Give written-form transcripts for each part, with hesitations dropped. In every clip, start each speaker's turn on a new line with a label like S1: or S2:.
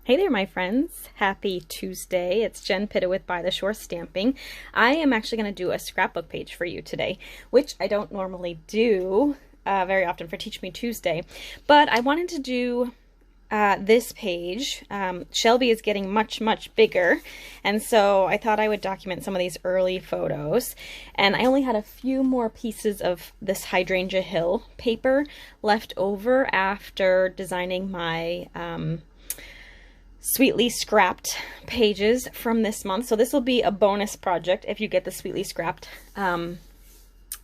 S1: Hey there, my friends. Happy Tuesday. It's Jen Pitta with By the Shore Stamping. I am actually going to do a scrapbook page for you today, which I don't normally do very often for Teach Me Tuesday, but I wanted to do this page. Shelby is getting much bigger, and so I thought I would document some of these early photos. And I only had a few more pieces of this Hydrangea Hill paper left over after designing my Sweetly Scrapped pages from this month. So this will be a bonus project if you get the Sweetly Scrapped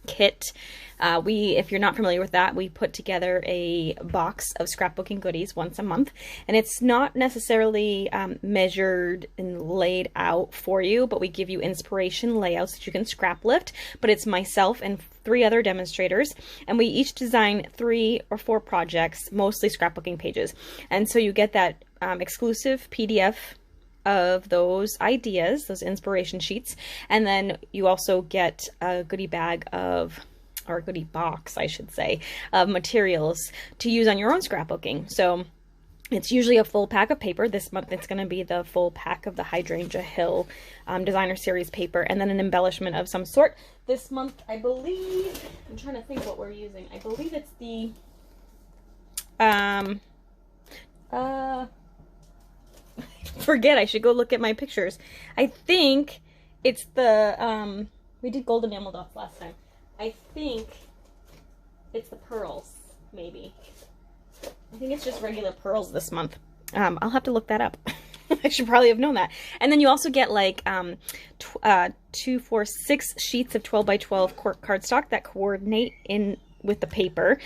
S1: kit. If you're not familiar with that, we put together a box of scrapbooking goodies once a month, and it's not necessarily measured and laid out for you, but we give you inspiration layouts that you can scrap lift. But it's myself and 3 other demonstrators, and we each design 3 or 4 projects, mostly scrapbooking pages. And so you get that exclusive PDF of those ideas, those inspiration sheets, and then you also get a goodie bag of, or a goodie box, I should say, of materials to use on your own scrapbooking. So it's usually a full pack of paper. This month it's going to be the full pack of the Hydrangea Hill Designer Series paper, and then an embellishment of some sort. This month, I believe, I'm trying to think what we're using. I believe it's the forget, I should go look at my pictures. I think it's the we did gold enamel dots last time. I think it's the pearls, maybe. I think it's just regular pearls this month. I'll have to look that up. I should probably have known that. And then you also get like 2, 4, 6 sheets of 12 by 12 cardstock that coordinate in with the paper.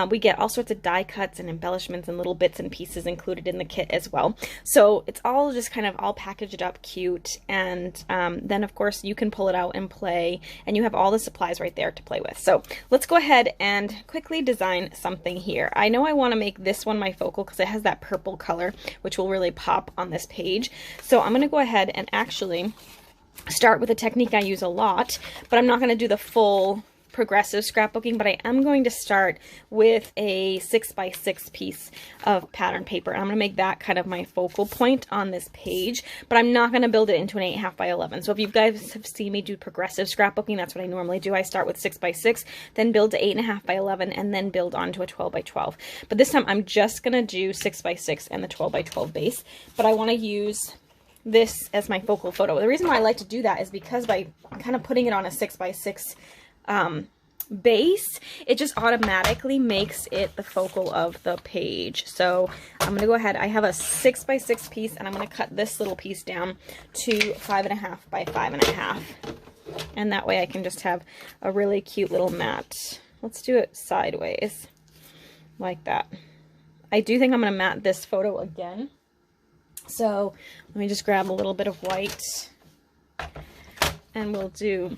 S1: We get all sorts of die cuts and embellishments and little bits and pieces included in the kit as well. So it's all just kind of all packaged up cute, and then of course you can pull it out and play, and you have all the supplies right there to play with. So let's go ahead and quickly design something here. I know I want to make this one my focal because it has that purple color, which will really pop on this page. So I'm going to go ahead and actually start with a technique I use a lot, but I'm not going to do the full progressive scrapbooking, but I am going to start with a 6 by 6 piece of pattern paper, and I'm going to make that kind of my focal point on this page, but I'm not going to build it into an 8.5 by 11. So if you guys have seen me do progressive scrapbooking, that's what I normally do. I start with 6 by 6, then build to 8.5 by 11, and then build onto a 12 by 12. But this time I'm just going to do 6 by 6 and the 12 by 12 base, but I want to use this as my focal photo. The reason why I like to do that is because by kind of putting it on a 6 by 6 base, it just automatically makes it the focal of the page. So I'm going to go ahead, I have a 6 by 6 piece, and I'm going to cut this little piece down to 5.5 by 5.5, and that way I can just have a really cute little mat. Let's do it sideways like that. I do think I'm going to mat this photo again, so let me just grab a little bit of white, and we'll do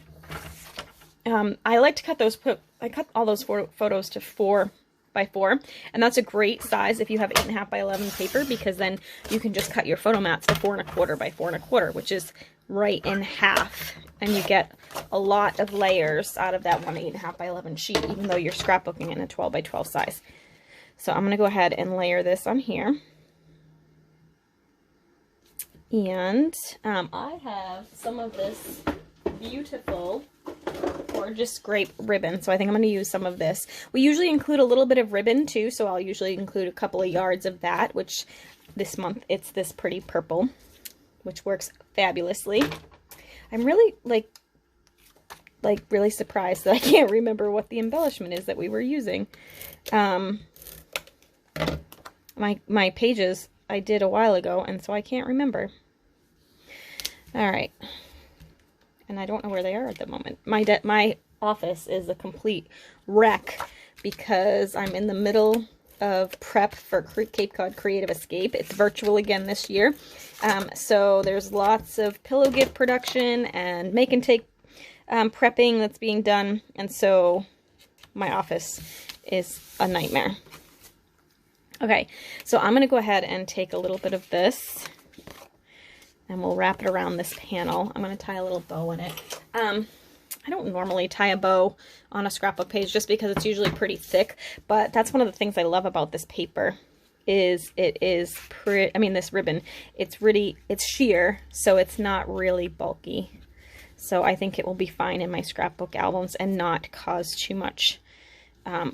S1: I like to cut those, I cut all those photos to 4 by 4, and that's a great size if you have 8.5 by 11 paper, because then you can just cut your photo mats to 4.25 by 4.25, which is right in half, and you get a lot of layers out of that one 8.5 by 11 sheet, even though you're scrapbooking in a 12 by 12 size. So I'm going to go ahead and layer this on here. And I have some of this beautiful gorgeous grape ribbon, so I think I'm going to use some of this. We usually include a little bit of ribbon too, so I'll usually include a couple of yards of that, which this month it's this pretty purple, which works fabulously. I'm really like really surprised that I can't remember what the embellishment is that we were using. My pages I did a while ago, and so I can't remember. All right. And I don't know where they are at the moment. My office is a complete wreck because I'm in the middle of prep for Cape Cod Creative Escape. It's virtual again this year. So there's lots of pillow gift production and make and take prepping that's being done. And so my office is a nightmare. Okay, so I'm going to go ahead and take a little bit of this, and we'll wrap it around this panel. I'm going to tie a little bow in it. I don't normally tie a bow on a scrapbook page just because it's usually pretty thick, but that's one of the things I love about this paper is it is pretty, I mean, this ribbon, it's sheer, so it's not really bulky. So I think it will be fine in my scrapbook albums and not cause too much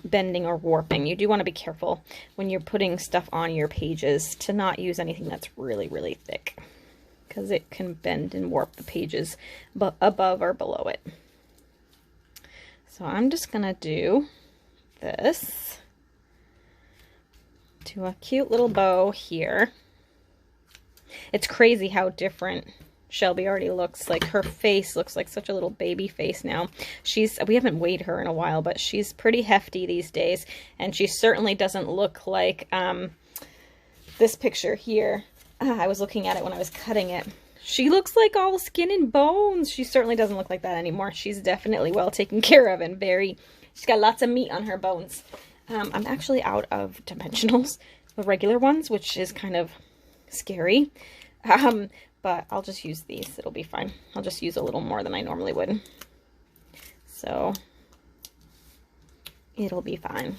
S1: bending or warping. You do want to be careful when you're putting stuff on your pages to not use anything that's really, really thick, because it can bend and warp the pages above or below it. So I'm just going to do this. Do a cute little bow here. It's crazy how different Shelby already looks. Like, her face looks like such a little baby face now. We haven't weighed her in a while, but she's pretty hefty these days, and she certainly doesn't look like this picture here. I was looking at it when I was cutting it. She looks like all skin and bones. She certainly doesn't look like that anymore. She's definitely well taken care of and she's got lots of meat on her bones. I'm actually out of dimensionals, the regular ones, which is kind of scary. But I'll just use these. It'll be fine. I'll just use a little more than I normally would. So it'll be fine.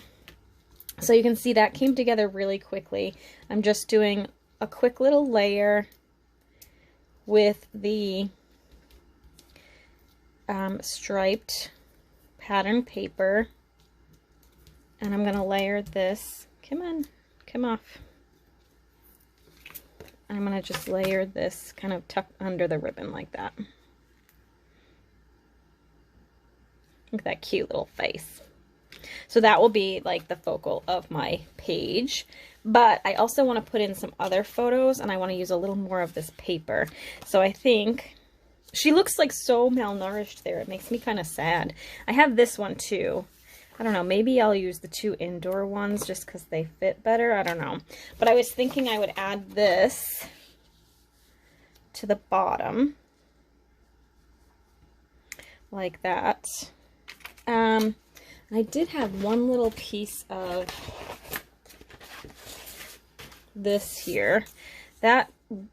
S1: So you can see that came together really quickly. I'm just doing a quick little layer with the striped pattern paper. And I'm going to layer this. Come on, come off. I'm going to just layer this kind of tucked under the ribbon like that. Look at that cute little face. So that will be like the focal of my page. But I also want to put in some other photos, and I want to use a little more of this paper. So I think she looks like so malnourished there. It makes me kind of sad. I have this one too. I don't know, maybe I'll use the two indoor ones just because they fit better. I don't know. But I was thinking I would add this to the bottom. Like that. I did have one little piece of this here. That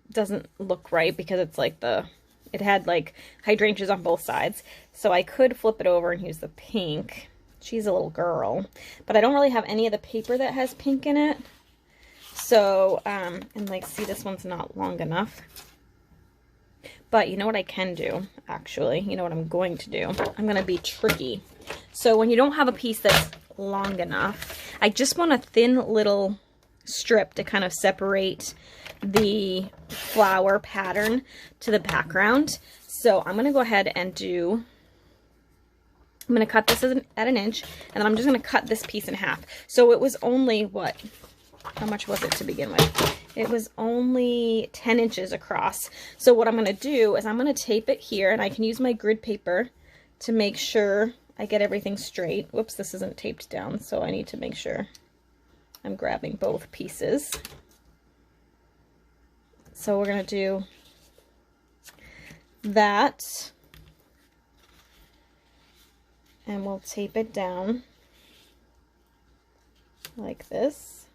S1: doesn't look right because it's like it had like hydrangeas on both sides. So I could flip it over and use the pink. She's a little girl, but I don't really have any of the paper that has pink in it. So, and like, see, this one's not long enough. But you know what I can do, actually? You know what I'm going to do? I'm going to be tricky. So when you don't have a piece that's long enough, I just want a thin little strip to kind of separate the flower pattern to the background. So I'm going to go ahead and I'm going to cut this at an inch, and then I'm just going to cut this piece in half. So it was only, what? How much was it to begin with? It was only 10 inches across. So what I'm going to do is I'm going to tape it here, and I can use my grid paper to make sure I get everything straight. Whoops, this isn't taped down, so I need to make sure I'm grabbing both pieces. So we're going to do that. And we'll tape it down like this.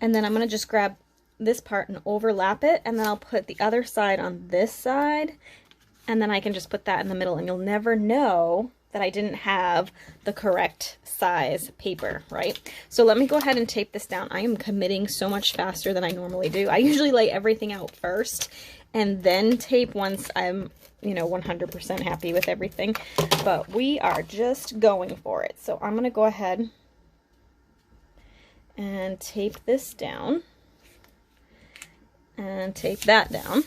S1: And then I'm going to just grab this part and overlap it, and then I'll put the other side on this side, and then I can just put that in the middle, and you'll never know that I didn't have the correct size paper, right? So let me go ahead and tape this down. I am committing so much faster than I normally do. I usually lay everything out first and then tape once I'm, you know, 100% happy with everything, but we are just going for it. So I'm going to go ahead and tape this down and tape that down.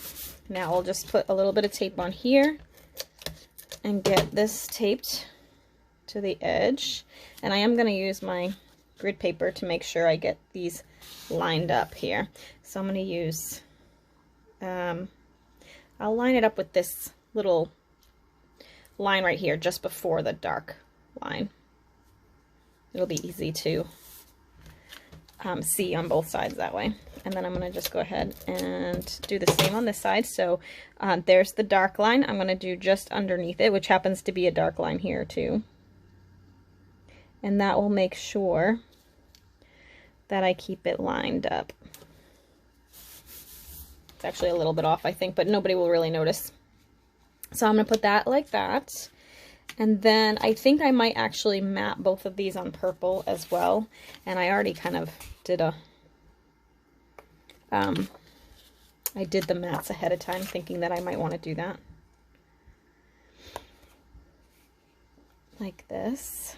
S1: Now I'll just put a little bit of tape on here and get this taped to the edge. And I am going to use my grid paper to make sure I get these lined up here. So I'm going to use, I'll line it up with this little line right here just before the dark line. It'll be easy to see on both sides that way. And then I'm going to just go ahead and do the same on this side. So there's the dark line. I'm going to do just underneath it, which happens to be a dark line here too. And that will make sure that I keep it lined up. It's actually a little bit off, I think, but nobody will really notice. So I'm going to put that like that. And then I think I might actually mat both of these on purple as well. And I already kind of did a, I did the mats ahead of time thinking that I might want to do that. Like this.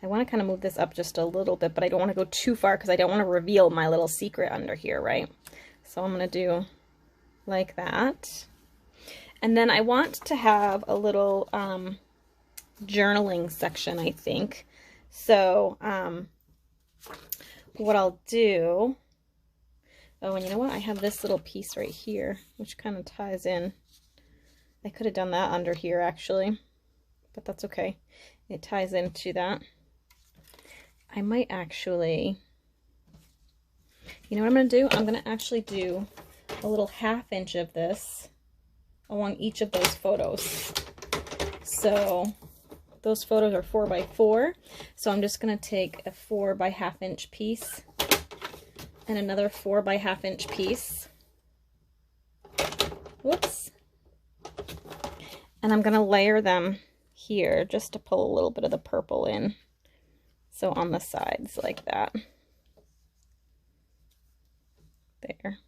S1: I want to kind of move this up just a little bit, but I don't want to go too far because I don't want to reveal my little secret under here, right? So I'm going to do like that. And then I want to have a little journaling section, I think. So what I'll do, oh, and you know what? I have this little piece right here, which kind of ties in. I could have done that under here, actually, but that's okay. It ties into that. I might actually, you know what I'm going to do? I'm going to actually do a little 1/2 inch of this along each of those photos. So those photos are 4 by 4. So I'm just going to take a 4 by 1/2 inch piece and another 4 by 1/2 inch piece. Whoops. And I'm going to layer them here just to pull a little bit of the purple in. So on the sides like that. There.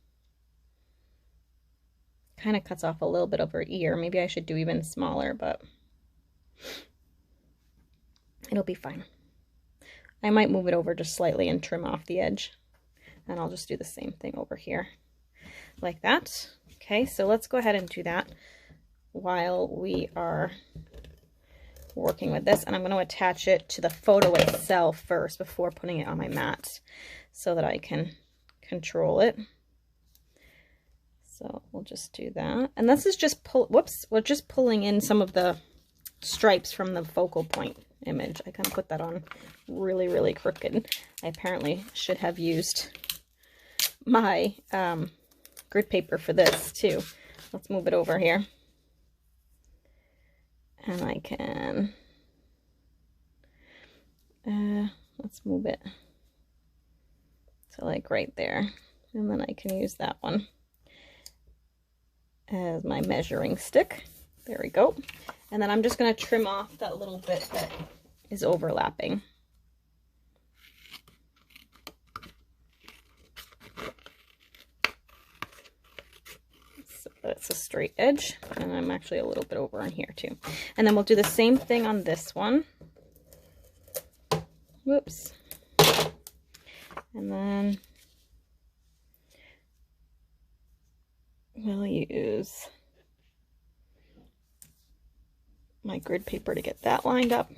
S1: Kind of cuts off a little bit of her ear. Maybe I should do even smaller, but it'll be fine. I might move it over just slightly and trim off the edge. And I'll just do the same thing over here. Like that. Okay, so let's go ahead and do that while we are working with this. And I'm going to attach it to the photo itself first before putting it on my mat so that I can control it. So we'll just do that. And this is just we're just pulling in some of the stripes from the focal point image. I kind of put that on really, really crooked. I apparently should have used my grid paper for this too. Let's move it over here. And I can, let's move it to like right there. And then I can use that one as my measuring stick. There we go. And then I'm just going to trim off that little bit that is overlapping. So that's a straight edge, and I'm actually a little bit over on here too. And then we'll do the same thing on this one. Whoops. And then we'll use my grid paper to get that lined up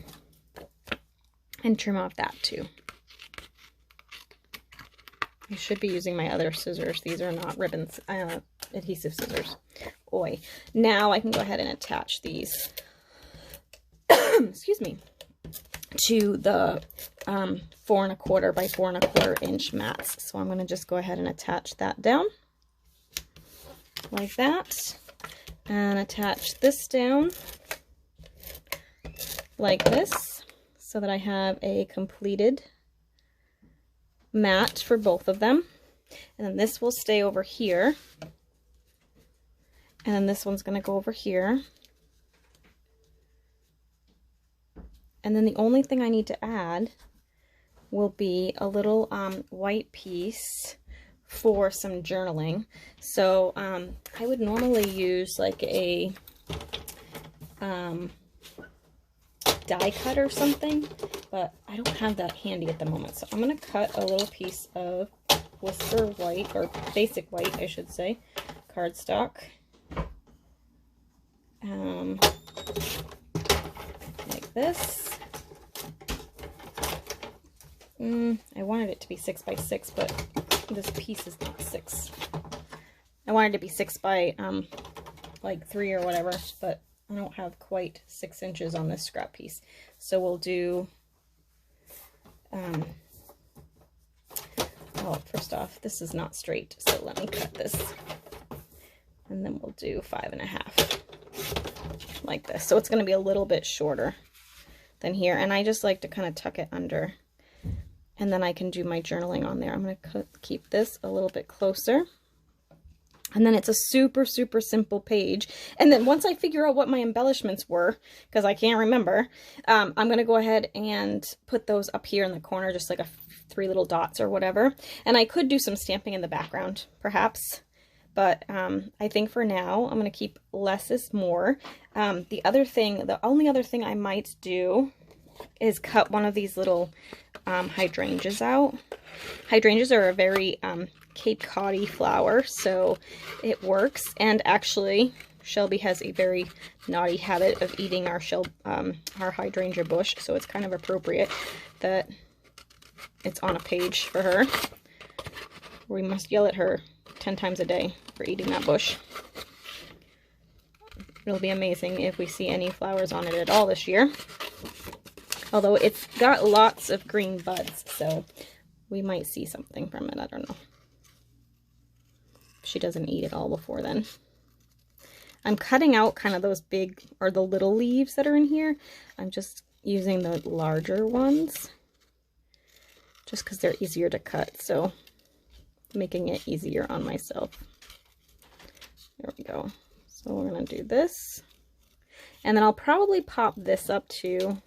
S1: and trim off that too. I should be using my other scissors. These are not ribbons, adhesive scissors. Oi. Now I can go ahead and attach these, excuse me, to the 4 1/4 by 4 1/4 inch mats. So I'm going to just go ahead and attach that down like that, and attach this down like this, so that I have a completed mat for both of them. And then this will stay over here, and then this one's going to go over here. And then the only thing I need to add will be a little white piece for some journaling. So I would normally use like a die cut or something, but I don't have that handy at the moment. So I'm going to cut a little piece of Whisper white, or basic white I should say, cardstock. Like this. I wanted it to be 6 by 6, but this piece is not 6. I wanted it to be 6 by like 3 or whatever, but I don't have quite 6 inches on this scrap piece. So we'll do, well, first off, this is not straight, so let me cut this. And then we'll do 5 1/2 like this. So it's going to be a little bit shorter than here. And I just like to kind of tuck it under, and then I can do my journaling on there. I'm going to keep this a little bit closer. And then it's a super, super simple page. And then once I figure out what my embellishments were, because I can't remember, I'm going to go ahead and put those up here in the corner, just like 3 little dots or whatever. And I could do some stamping in the background, perhaps. But I think for now, I'm going to keep less is more. The only other thing I might do is cut one of these little hydrangeas out. Hydrangeas are a very Cape Cod-y flower, so it works. And actually, Shelby has a very naughty habit of eating our hydrangea bush, so it's kind of appropriate that it's on a page for her. We must yell at her 10 times a day for eating that bush. It'll be amazing if we see any flowers on it at all this year. Although it's got lots of green buds, so we might see something from it. I don't know. She doesn't eat it all before then. I'm cutting out kind of those big, or the little leaves that are in here. I'm just using the larger ones, just because they're easier to cut, so making it easier on myself. There we go. So we're going to do this. And then I'll probably pop this up too,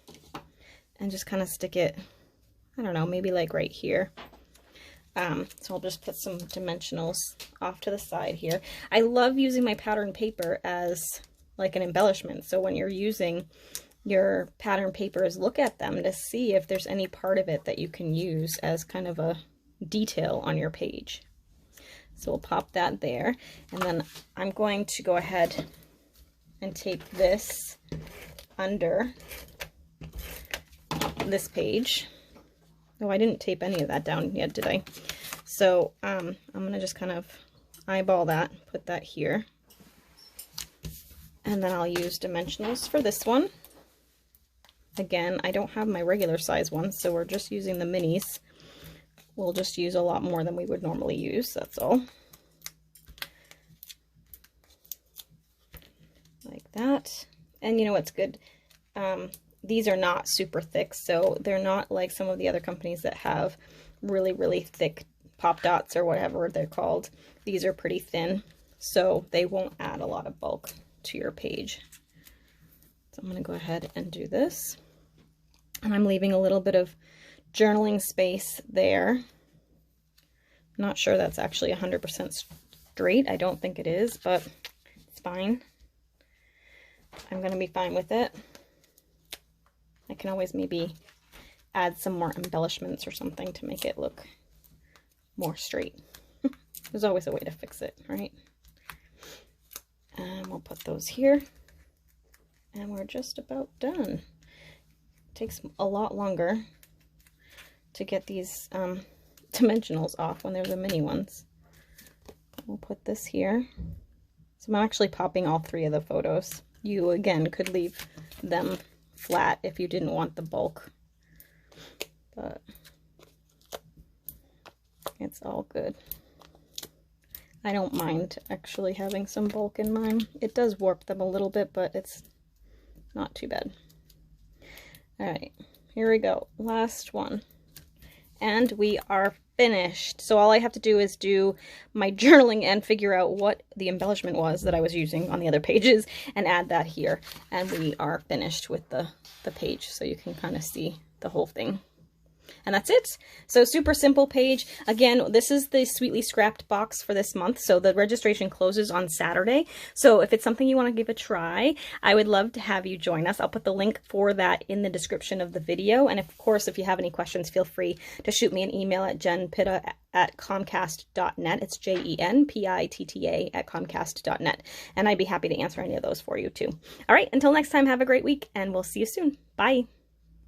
S1: and just kind of stick it, I don't know, maybe like right here. So I'll just put some dimensionals off to the side here. I love using my pattern paper as like an embellishment. So when you're using your pattern papers, look at them to see if there's any part of it that you can use as kind of a detail on your page. So we'll pop that there. And then I'm going to go ahead and tape this under this page. Oh, I didn't tape any of that down yet, did I? So I'm going to just kind of eyeball that, put that here. And then I'll use dimensionals for this one. Again, I don't have my regular size ones, so we're just using the minis. We'll just use a lot more than we would normally use, that's all. Like that. And you know what's good? These are not super thick, so they're not like some of the other companies that have really, really thick pop dots or whatever they're called. These are pretty thin, so they won't add a lot of bulk to your page. So I'm going to go ahead and do this. And I'm leaving a little bit of journaling space there. Not sure that's actually 100% straight. I don't think it is, but it's fine. I'm going to be fine with it. I can always maybe add some more embellishments or something to make it look more straight. There's always a way to fix it, right? And we'll put those here. And we're just about done. It takes a lot longer to get these dimensionals off when they're the mini ones. We'll put this here. So I'm actually popping all 3 of the photos. You, again, could leave them flat if you didn't want the bulk, but it's all good. I don't mind actually having some bulk in mine. It does warp them a little bit, but it's not too bad. All right, here we go, last one, and we are finished. So all I have to do is do my journaling and figure out what the embellishment was that I was using on the other pages and add that here, and we are finished with the page, so you can kind of see the whole thing. And that's it. So super simple page. Again, this is the Sweetly Scrapped box for this month. So the registration closes on Saturday. So if it's something you want to give a try, I would love to have you join us. I'll put the link for that in the description of the video. And of course, if you have any questions, feel free to shoot me an email at jenpitta@comcast.net. It's JENPITTA at comcast.net. And I'd be happy to answer any of those for you too. All right, until next time, have a great week and we'll see you soon. Bye.